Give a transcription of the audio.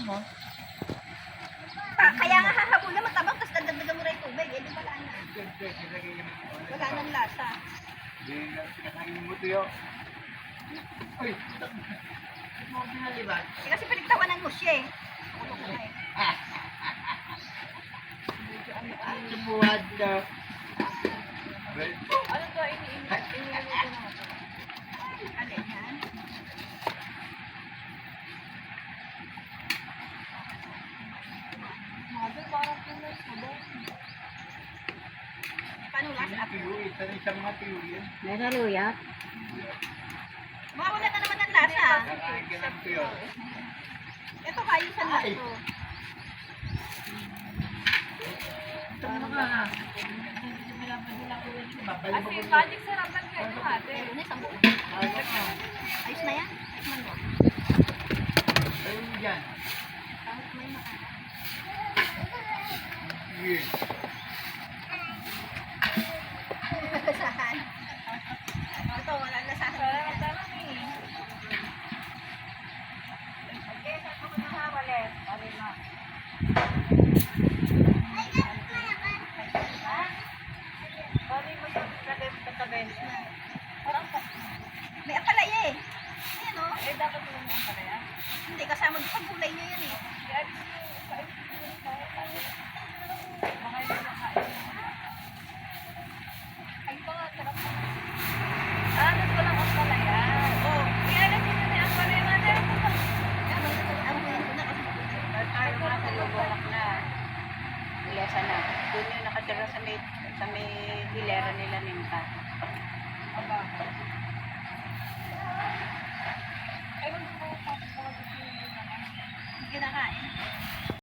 ha? Kaya nga hahabulan matabang, tapos dadagdagan mo rin yung tubig. Eh, di wala na. Wala nang lasa. Hindi na pinakain mo ito yun. Ay! Eh, kasi pinagtawanan mo siya eh. Sumuhad na. Ano to? Iniinit ko na ito. Alin yan? Mother, parang punas ko ba? Paano lasa? Tiyo, isa rin sa mga tiyo yan. May saluyat. Mawala na naman ang lasa. Nakain ka ng tiyo. Ito kayusan lang Ay. to. Tama nga. As in, magic sarap lang kayo natin. Meron na, sambo. Ayos na. Ayos na yan. Ayos na mo. Ayun dyan. Kahit may maalat. Sige. Lasahan. Ito, walang lasahan. Sarap naman eh. Okay, saan ko na walet? Pari na. Pari mo yung katabi. Parang may apalaya eh. Ayan o. Eh, dapat mo yung palaya. Hindi, kasama din pag gulay niya yan eh. I-alis mo yung mga ito na kain. Ay, ito nga, sarap na. Ah, nagko lang ang palaya. Oh, i-alis mo na ang palaya natin. Amuhin ko na kasi Ay, mga salubulak na. Ilesa na. Doon yung nakatira sa may hilera nila ninta. Aba. Ay, wag mo pa. kinakain.